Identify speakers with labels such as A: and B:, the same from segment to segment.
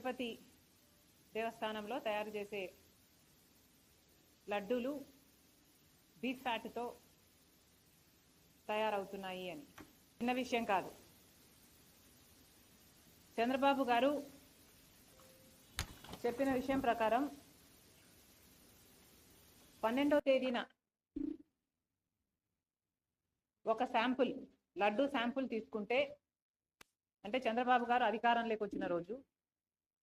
A: తిరుపతి దేవస్థానంలో తయారు చేసే లడ్డూలు బీఫ్ ఫ్యాట్తో తయారవుతున్నాయి అని చిన్న విషయం కాదు. చంద్రబాబు గారు చెప్పిన విషయం ప్రకారం 12వ తేదీన ఒక శాంపుల్ లడ్డూ శాంపుల్ తీసుకుంటే, అంటే చంద్రబాబు గారు అధికారంలోకి వచ్చిన రోజు,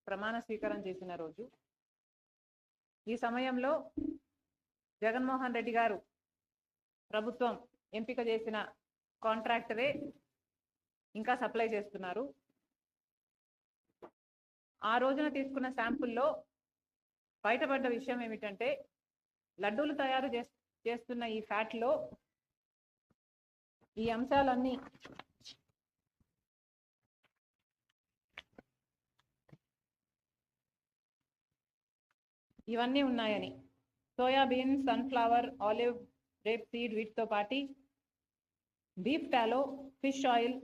A: ప్రమాణ స్వీకారం చేసిన రోజు, ఈ సమయంలో జగన్మోహన్ రెడ్డి గారు ప్రభుత్వం ఎంపిక చేసిన కాంట్రాక్టరే ఇంకా సప్లై చేస్తున్నారు. ఆ రోజున తీసుకున్న శాంపుల్లో బయటపడ్డ విషయం ఏమిటంటే, లడ్డూలు తయారు చేస్తున్న ఈ ఫ్యాట్లో ఈ అంశాలన్నీ ఇవన్నీ ఉన్నాయని, soybean, sunflower, olive, rape seed వీటితో పాటు బీఫ్ టాలో, ఫిష్ ఆయిల్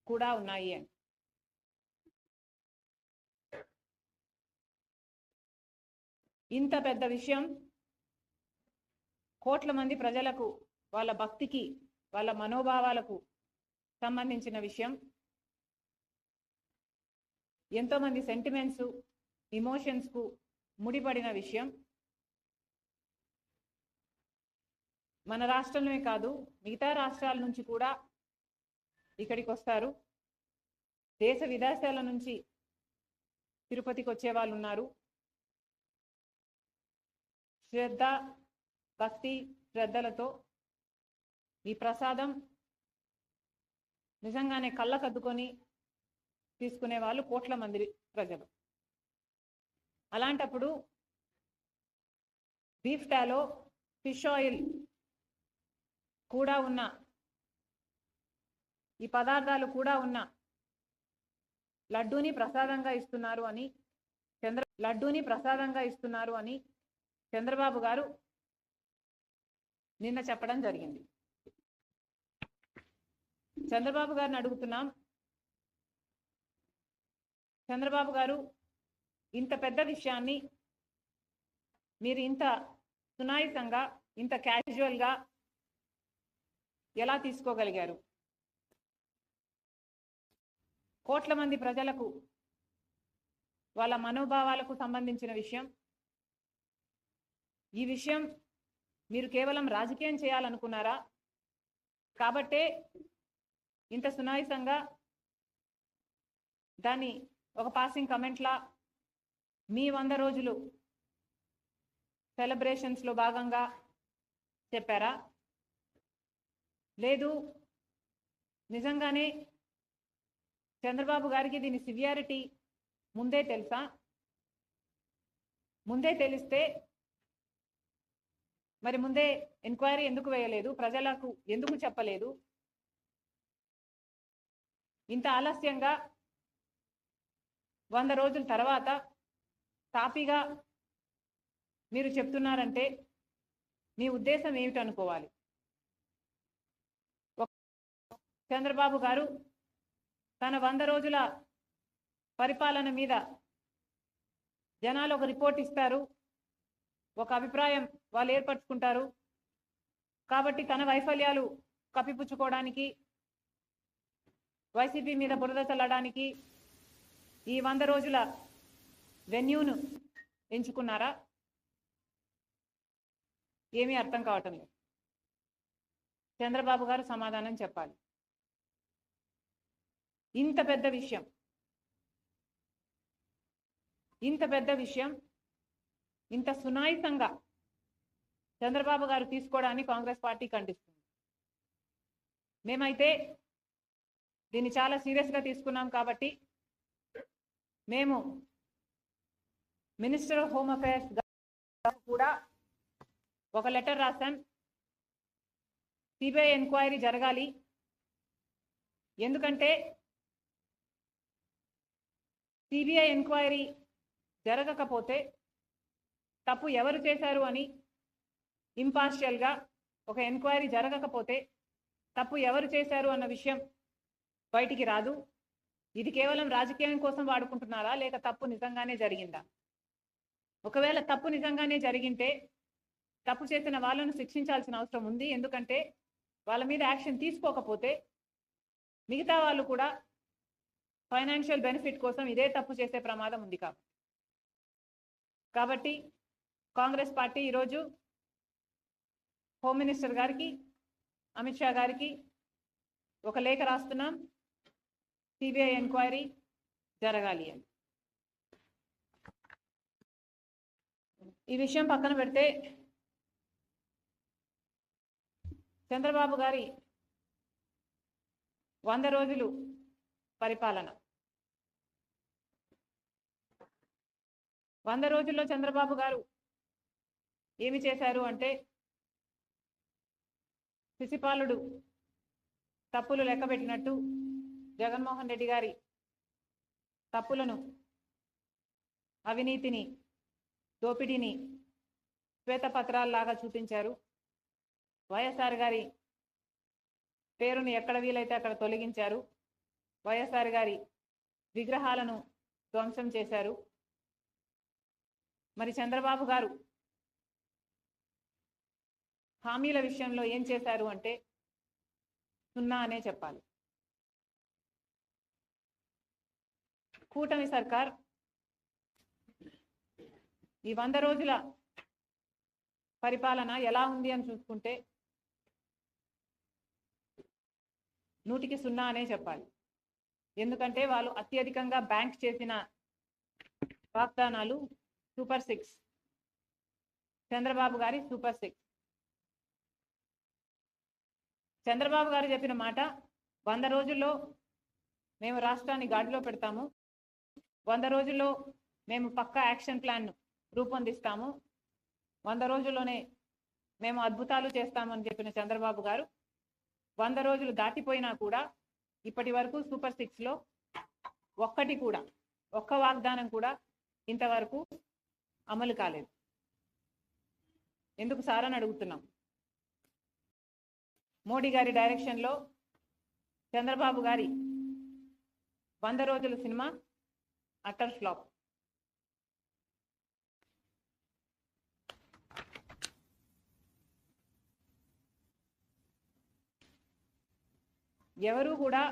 A: కూడా ఉన్నాయి అని. ఇంత పెద్ద విషయం, కోట్ల మంది ప్రజలకు, వాళ్ళ భక్తికి, వాళ్ళ మనోభావాలకు సంబంధించిన విషయం, ఎంతోమంది సెంటిమెంట్స్, ఇమోషన్స్కు ముడిపడిన విషయం. మన రాష్ట్రంలోనే కాదు, మిగతా రాష్ట్రాల నుంచి కూడా ఇక్కడికి వస్తారు. దేశ విదేశాల నుంచి తిరుపతికి వచ్చే వాళ్ళు ఉన్నారు. శ్రద్ధ, భక్తి, శ్రద్ధలతో ఈ ప్రసాదం నిజంగానే కళ్ళకద్దుకొని తీసుకునే వాళ్ళు కోట్ల మంది ప్రజలు. అలాంటప్పుడు బీఫ్ టాలో, ఫిష్ ఆయిల్ కూడా ఉన్న, ఈ పదార్థాలు కూడా ఉన్న లడ్డూని ప్రసాదంగా ఇస్తున్నారు అని చంద్రబాబు గారు నిన్న చెప్పడం జరిగింది. చంద్రబాబు గారిని అడుగుతున్నాం, చంద్రబాబు గారు ఇంత పెద్ద విషయాన్ని మీరు ఇంత సునాయాసంగా, ఇంత క్యాజువల్గా ఎలా తీసుకోగలిగారు? కోట్ల మంది ప్రజలకు, వాళ్ళ మనోభావాలకు సంబంధించిన విషయం. ఈ విషయం మీరు కేవలం రాజకీయం చేయాలనుకున్నారా? కాబట్టే ఇంత సునాయాసంగా దాన్ని ఒక పాసింగ్ కమెంట్లా మీ 100 రోజులు సెలబ్రేషన్స్లో భాగంగా చెప్పారా? లేదు, నిజంగానే చంద్రబాబు గారికి దీని సివియారిటీ ముందే తెలుసా? ముందే తెలిస్తే మరి ముందే ఎంక్వైరీ ఎందుకు వేయలేదు? ప్రజలకు ఎందుకు చెప్పలేదు? ఇంత ఆలస్యంగా 100 రోజుల తర్వాత తాపీగా మీరు చెప్తున్నారంటే మీ ఉద్దేశం ఏమిటనుకోవాలి? చంద్రబాబు గారు తన 100 రోజుల పరిపాలన మీద జనాలు ఒక రిపోర్ట్ ఇస్తారు, ఒక అభిప్రాయం వాళ్ళు ఏర్పరచుకుంటారు. కాబట్టి తన వైఫల్యాలు కప్పిపుచ్చుకోవడానికి, వైసీపీ మీద బురద చల్లడానికి ఈ 100 రోజుల వెన్యూను ఎంచుకున్నారా? ఏమీ అర్థం కావటం లేదు. చంద్రబాబు గారు సమాధానం చెప్పాలి. ఇంత పెద్ద విషయం ఇంత సునాయాసంగా చంద్రబాబు గారు తీసుకోవడాన్ని కాంగ్రెస్ పార్టీ ఖండిస్తుంది. మేమైతే దీన్ని చాలా సీరియస్గా తీసుకున్నాం. కాబట్టి మేము మినిస్టర్ ఆఫ్ హోమ్ అఫైర్స్ కూడా ఒక లెటర్ రాశాం. సిబిఐ ఎంక్వైరీ జరగాలి. ఎందుకంటే సిబిఐ ఎంక్వైరీ జరగకపోతే తప్పు ఎవరు చేశారు అని ఇంపార్షియల్గా ఒక ఎంక్వైరీ జరగకపోతే తప్పు ఎవరు చేశారు అన్న విషయం బయటికి రాదు. ఇది కేవలం రాజకీయం కోసం వాడుకుంటున్నారా లేక తప్పు నిజంగానే జరిగిందా? ఒకవేళ తప్పు నిజంగానే జరిగింటే తప్పు చేసిన వాళ్ళను శిక్షించాల్సిన అవసరం ఉంది. ఎందుకంటే వాళ్ళ మీద యాక్షన్ తీసుకోకపోతే మిగతా వాళ్ళు కూడా ఫైనాన్షియల్ బెనిఫిట్ కోసం ఇదే తప్పు చేసే ప్రమాదం ఉంది. కాబట్టి కాంగ్రెస్ పార్టీ ఈరోజు హోమ్ మినిస్టర్ గారికి, అమిత్ షా గారికి ఒక లేఖ రాస్తున్నాం, సిబిఐ ఎంక్వైరీ జరగాలి అని. ఈ విషయం పక్కన పెడితే చంద్రబాబు గారి 100 రోజులు పరిపాలన, 100 రోజుల్లో చంద్రబాబు గారు ఏమి చేశారు అంటే, శిశుపాలుడు తప్పులు లెక్కబెట్టినట్టు జగన్మోహన్ రెడ్డి గారి తప్పులను, అవినీతిని, దోపిడీని శ్వేతపత్రాల్లాగా చూపించారు. వైఎస్ఆర్ గారి పేరును ఎక్కడ వీలైతే అక్కడ తొలగించారు. వైఎస్ఆర్ గారి విగ్రహాలను ధ్వంసం చేశారు. మరి చంద్రబాబు గారు హామీల విషయంలో ఏం చేశారు అంటే 0 అనే చెప్పాలి. కూటమి సర్కార్ ఈ 100 రోజుల పరిపాలన ఎలా ఉంది అని చూసుకుంటే 100కి 0 అనే చెప్పాలి. ఎందుకంటే వాళ్ళు అత్యధికంగా బ్యాంక్ చేసిన వాగ్దానాలు సూపర్ 6, చంద్రబాబు గారి సూపర్ 6. చంద్రబాబు గారు చెప్పిన మాట, 100 రోజుల్లో మేము రాష్ట్రాన్ని గాడిలో పెడతాము, 100 రోజుల్లో మేము పక్కా యాక్షన్ ప్లాన్ రూపొందిస్తాము, 100 రోజుల్లోనే మేము అద్భుతాలు చేస్తామని చెప్పిన చంద్రబాబు గారు 100 రోజులు దాటిపోయినా కూడా ఇప్పటి వరకు సూపర్ 6లో ఒక్క వాగ్దానం కూడా ఇంతవరకు అమలు కాలేదు. ఎందుకు సార్ అని అడుగుతున్నాం. మోడీ గారి డైరెక్షన్లో చంద్రబాబు గారి 100 రోజుల సినిమా అటర్ ఫ్లాప్. ఎవరు కూడా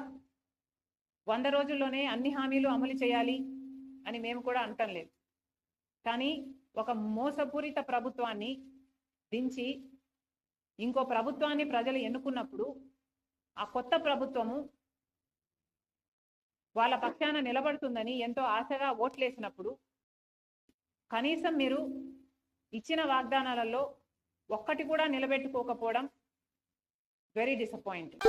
A: 100 రోజుల్లోనే అన్ని హామీలు అమలు చేయాలి అని మేము కూడా అంటం లేదు. కానీ ఒక మోసపూరిత ప్రభుత్వాన్ని దించి ఇంకో ప్రభుత్వాన్ని ప్రజలు ఎన్నుకున్నప్పుడు ఆ కొత్త ప్రభుత్వము వాళ్ళ పక్షాన నిలబడుతుందని ఎంతో ఆశగా ఓట్లేసినప్పుడు కనీసం మీరు ఇచ్చిన వాగ్దానాలలో ఒక్కటి కూడా నిలబెట్టుకోకపోవడం వెరీ డిసప్పాయింటింగ్.